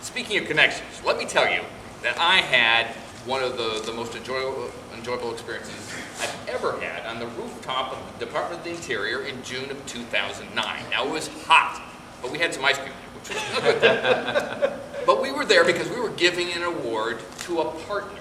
Speaking of connections, let me tell you that I had one of the most enjoyable experiences I've ever had on the rooftop of the Department of the Interior in June of 2009. Now, it was hot, but we had some ice cream, which was a good thing. But we were there because we were giving an award to a partner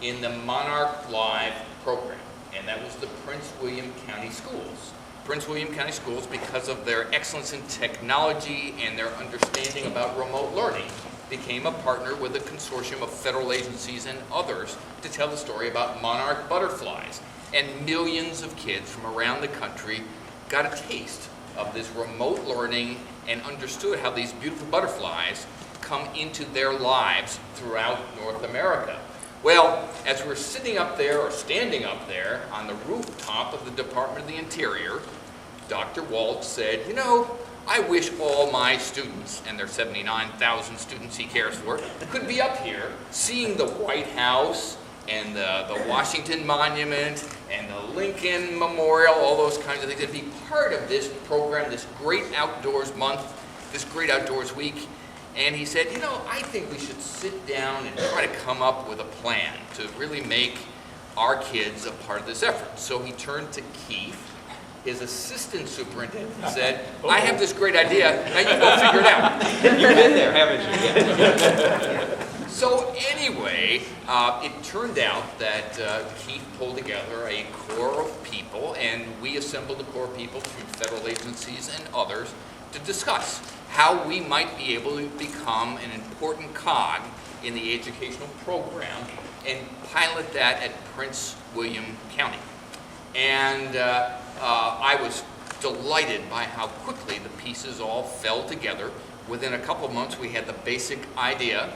in the Monarch Live program, and that was the Prince William County Schools. Prince William County Schools, because of their excellence in technology and their understanding about remote learning, became a partner with a consortium of federal agencies and others to tell the story about monarch butterflies. And millions of kids from around the country got a taste of this remote learning and understood how these beautiful butterflies come into their lives throughout North America. Well, as we're sitting up there or standing up there on the rooftop of the Department of the Interior, Dr. Walts said, you know, I wish all my students, and there's 79,000 students he cares for, could be up here seeing the White House and the Washington Monument and the Lincoln Memorial, all those kinds of things, and be part of this program, this great outdoors month, this great outdoors week. And he said, you know, I think we should sit down and try to come up with a plan to really make our kids a part of this effort. So he turned to Keith, his assistant superintendent, and said, I have this great idea, now you go figure it out. You've been there, haven't you? So anyway, it turned out that Keith pulled together a core of people, and we assembled a core of people from federal agencies and others to discuss how we might be able to become an important cog in the educational program and pilot that at Prince William County. And I was delighted by how quickly the pieces all fell together. Within a couple of months, we had the basic idea.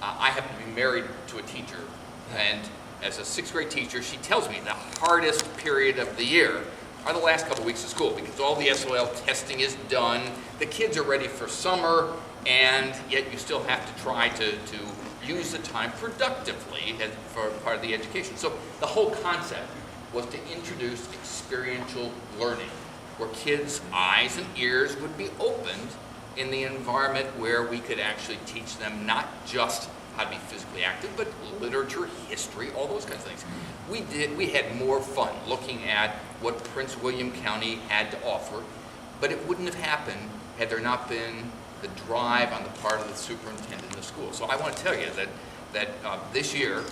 I happen to be married to a teacher, and as a sixth grade teacher, she tells me the hardest period of the year are the last couple weeks of school, because all the SOL testing is done, the kids are ready for summer, and yet you still have to try to use the time productively for part of the education. So the whole concept was to introduce experiential learning, where kids' eyes and ears would be opened in the environment where we could actually teach them not just how to be physically active, but literature, history, all those kinds of things. We had more fun looking at what Prince William County had to offer, but it wouldn't have happened had there not been the drive on the part of the superintendent of the school. So I want to tell you that this year,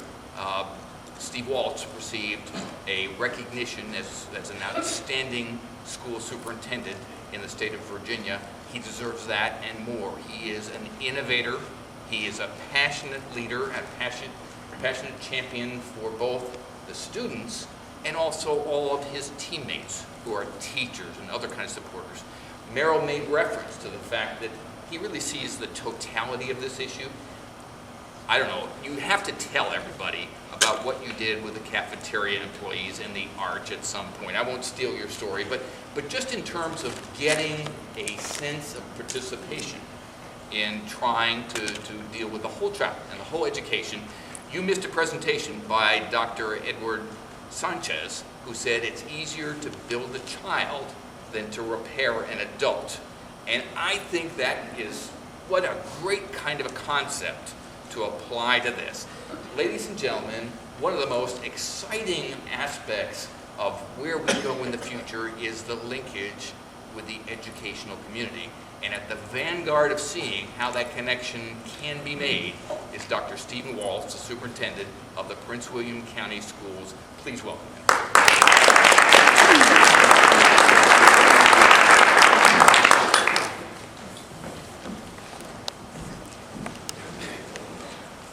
Steve Walts received a recognition as an outstanding school superintendent in the state of Virginia. He deserves that and more. He is an innovator. He is a passionate leader, a passionate champion for both the students and also all of his teammates who are teachers and other kinds of supporters. Merrill made reference to the fact that he really sees the totality of this issue. I don't know, you have to tell everybody about what you did with the cafeteria employees in the arch at some point. I won't steal your story, but just in terms of getting a sense of participation in trying to deal with the whole child and the whole education, you missed a presentation by Dr. Edward Sanchez, who said it's easier to build a child than to repair an adult. And I think that is what a great kind of a concept to apply to this. Ladies and gentlemen, one of the most exciting aspects of where we go in the future is the linkage with the educational community. And at the vanguard of seeing how that connection can be made is Dr. Stephen Walts, the superintendent of the Prince William County Schools. Please welcome him.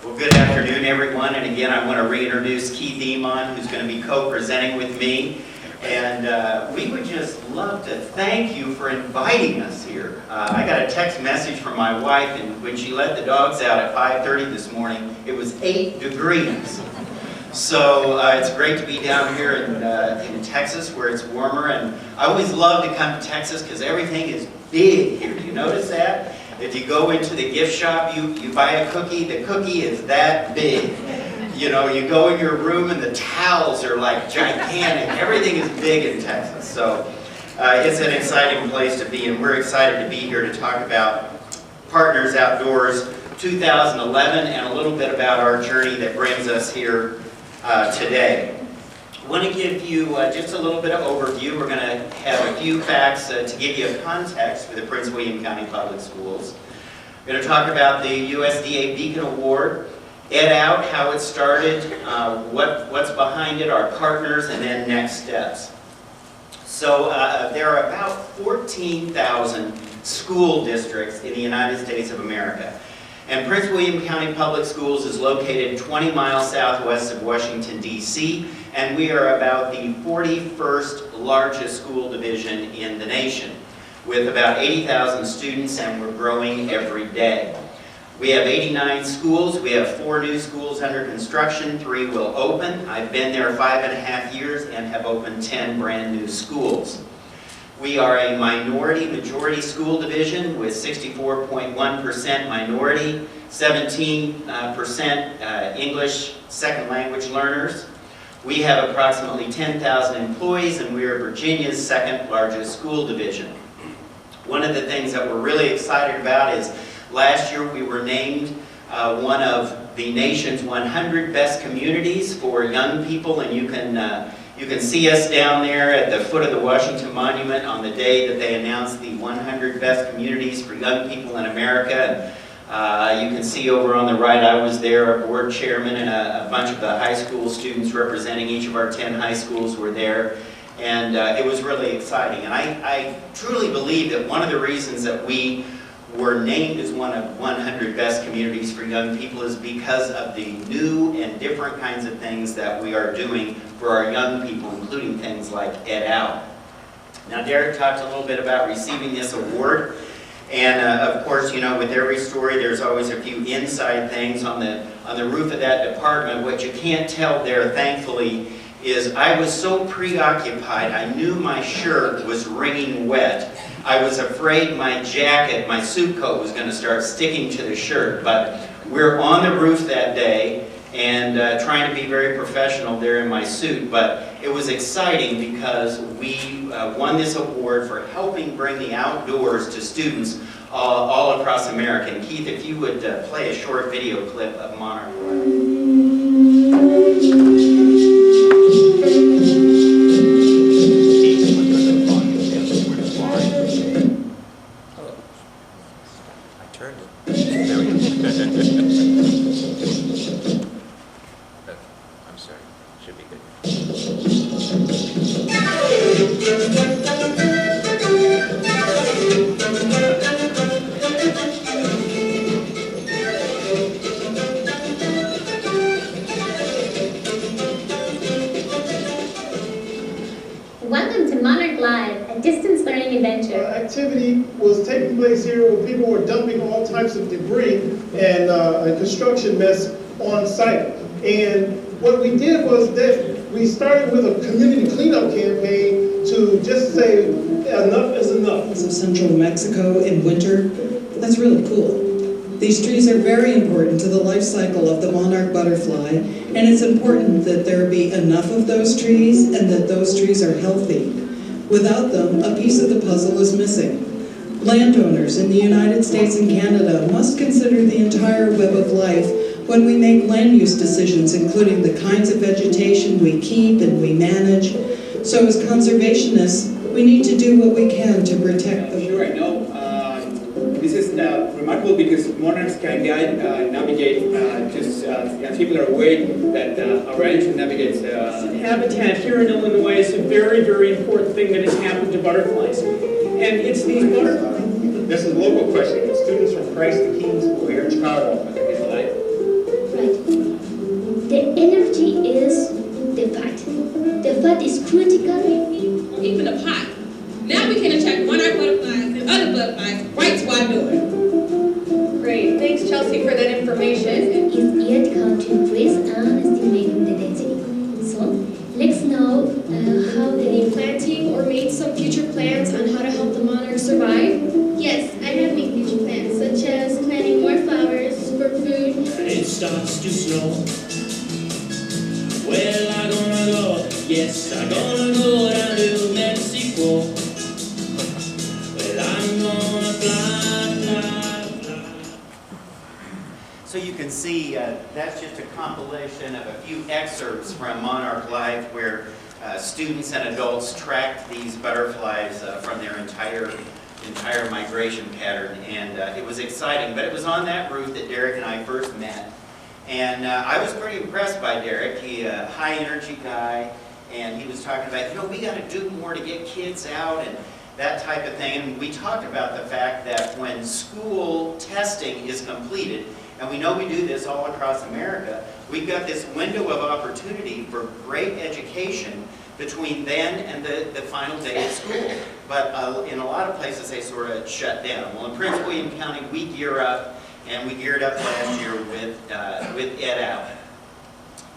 Well, good afternoon, everyone. And again, I want to reintroduce Keith Iman, who's going to be co-presenting with me. And we would just love to thank you for inviting us here. I got a text message from my wife, and when she let the dogs out at 5:30 this morning, it was 8 degrees. So it's great to be down here in Texas, where it's warmer. And I always love to come to Texas because everything is big here. Do you notice that? If you go into the gift shop, you buy a cookie, the cookie is that big. You know, you go in your room and the towels are like gigantic. Everything is big in Texas. So it's an exciting place to be, and we're excited to be here to talk about Partners Outdoors 2011 and a little bit about our journey that brings us here today. I want to give you just a little bit of overview. We're going to have a few facts to give you a context for the Prince William County Public Schools. We're going to talk about the USDA Beacon Award, Ed Out, how it started, what's behind it, our partners, and then next steps. So there are about 14,000 school districts in the United States of America. And Prince William County Public Schools is located 20 miles southwest of Washington, D.C., and we are about the 41st largest school division in the nation, with about 80,000 students, and we're growing every day. We have 89 schools. We have 4 new schools under construction. 3 will open. I've been there 5.5 years and have opened 10 brand new schools. We are a minority-majority school division with 64.1% minority, 17% English second language learners. We have approximately 10,000 employees, and we are Virginia's second largest school division. One of the things that we're really excited about is last year we were named one of the nation's 100 best communities for young people, and you can see us down there at the foot of the Washington Monument on the day that they announced the 100 best communities for young people in America. And, you can see over on the right, I was there, our board chairman and a bunch of the high school students representing each of our 10 high schools were there. And it was really exciting. And I truly believe that one of the reasons that we were named as one of 100 best communities for young people is because of the new and different kinds of things that we are doing for our young people, including things like Ed Out. Now, Derek talked a little bit about receiving this award, and of course, you know, with every story, there's always a few inside things on the roof of that department. What you can't tell there, thankfully, is I was so preoccupied, I knew my shirt was wringing wet. I was afraid my jacket, my suit coat, was going to start sticking to the shirt. But we're on the roof that day and trying to be very professional there in my suit. But it was exciting because we won this award for helping bring the outdoors to students all across America. And Keith, if you would play a short video clip of Monarch. I'm sorry. Should be good. Welcome to Monarch Live, a distance learning adventure. Activity was taking place here where people were dumping all types of debris and a construction mess on site. And what we did was that we started with a community cleanup campaign to just say enough is enough. Of central Mexico in winter. That's really cool. These trees are very important to the life cycle of the monarch butterfly, and it's important that there be enough of those trees and that those trees are healthy. Without them, a piece of the puzzle is missing. Landowners in the United States and Canada must consider the entire web of life when we make land use decisions, including the kinds of vegetation we keep and we manage. So as conservationists, we need to do what we can to protect them. Sure, I know. This is remarkable because monarchs can guide, navigate, as people are aware that our engine navigates. Habitat here in Illinois is a very, very important thing that has happened to butterflies. And it's these butterflies. This is a local question. Students from Christ the King School here in Chicago. Right. The energy is the fat. The fat is critical. Even the pot. Now we can attract monarch butterflies and other butterflies right to our door. Great. Thanks, Chelsea, for that information. Is yet come to increase and estimating the density. So let's know how Have the you planting or made some future plans on how to help the monarchs survive? Yes, I have made future plans, such as planting more flowers for food. It starts to snow. Well, I'm gonna go, yes, I'm gonna go down to Mexico. Well, I'm gonna fly, fly, fly. can see, that's just a compilation of a few excerpts from Monarch Life where students and adults tracked these butterflies from their entire migration pattern, and it was exciting. But it was on that route that Derek and I first met, and I was pretty impressed by Derek. He's a high energy guy, and he was talking about, we got to do more to get kids out and that type of thing. And we talked about the fact that when school testing is completed, and we know we do this all across America, we've got this window of opportunity for great education between then and the final day of school. But in a lot of places, they sort of shut down. Well, in Prince William County, we gear up, and we geared up last year with Ed Out.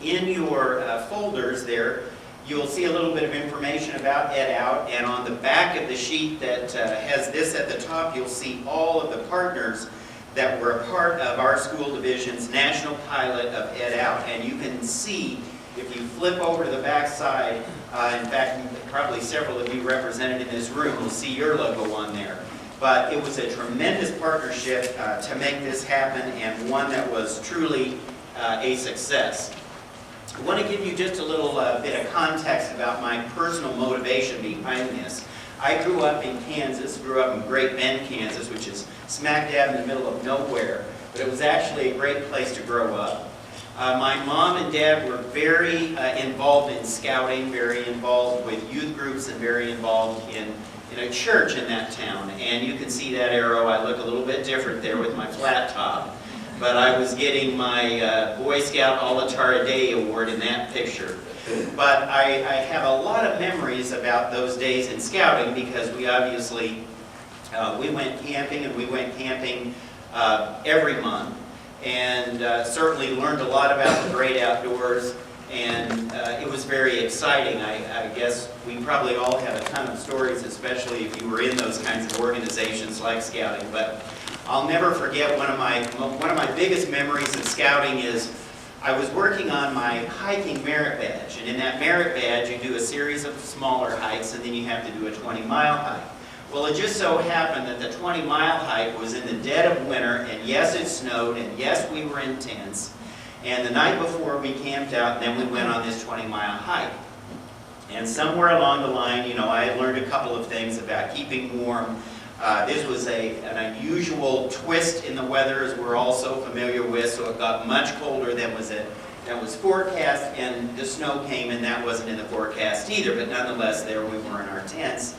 In your folders there, you'll see a little bit of information about Ed Out, and on the back of the sheet that has this at the top, you'll see all of the partners that were a part of our school division's national pilot of Ed Out. And you can see, if you flip over to the back side, in fact, probably several of you represented in this room will see your logo on there. But it was a tremendous partnership to make this happen, and one that was truly a success. I want to give you just a little bit of context about my personal motivation behind this. I grew up in Kansas, grew up in Great Bend, Kansas, which is smack dab in the middle of nowhere, but it was actually a great place to grow up. My mom and dad were very involved in scouting, very involved with youth groups, and very involved in a church in that town. And you can see that arrow. I look a little bit different there with my flat top. But I was getting my Boy Scout All-Atara Day Award in that picture. But I have a lot of memories about those days in scouting because we obviously, we went camping, and we went camping every month. And certainly learned a lot about the great outdoors, and it was very exciting. I guess we probably all have a ton of stories, especially if you were in those kinds of organizations like scouting. But I'll never forget one of my biggest memories of scouting is I was working on my hiking merit badge, and in that merit badge you do a series of smaller hikes, and then you have to do a 20-mile hike. Well, it just so happened that the 20-mile hike was in the dead of winter, and yes, it snowed, and yes, we were in tents. And the night before, we camped out, and then we went on this 20-mile hike. And somewhere along the line, I had learned a couple of things about keeping warm. This was an unusual twist in the weather, as we're all so familiar with, so it got much colder than was forecast, and the snow came, and that wasn't in the forecast either, but nonetheless, there we were in our tents.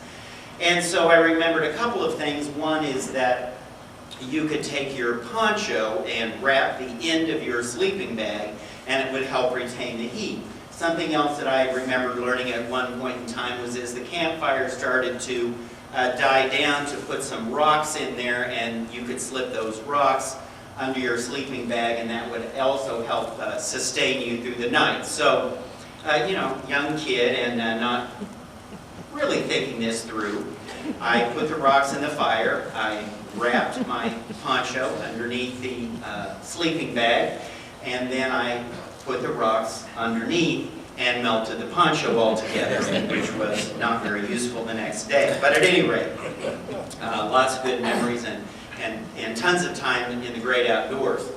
And so I remembered a couple of things. One is that you could take your poncho and wrap the end of your sleeping bag, and it would help retain the heat. Something else that I remembered learning at one point in time was as the campfire started to die down, to put some rocks in there, and you could slip those rocks under your sleeping bag, and that would also help sustain you through the night. So, young kid and not really thinking this through, I put the rocks in the fire. I wrapped my poncho underneath the sleeping bag, and then I put the rocks underneath and melted the poncho altogether, which was not very useful the next day. But at any rate, lots of good memories and tons of time in the great outdoors.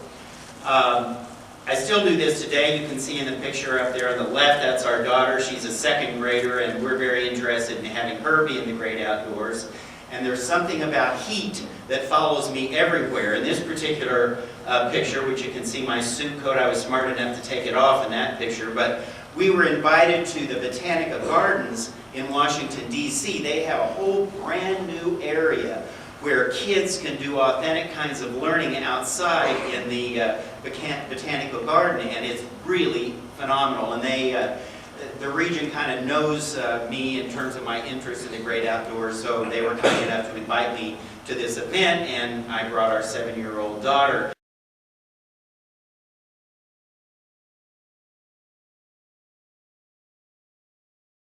I still do this today. You can see in the picture up there on the left, that's our daughter. She's a second grader, and we're very interested in having her be in the great outdoors. And there's something about heat that follows me everywhere. In this particular picture, which you can see my suit coat, I was smart enough to take it off in that picture, but we were invited to the Botanical Gardens in Washington, D.C. They have a whole brand new area where kids can do authentic kinds of learning outside in the Botanical Garden, and it's really phenomenal. And the region kind of knows me in terms of my interest in the great outdoors, so they were kind enough to invite me to this event, and I brought our 7-year-old daughter.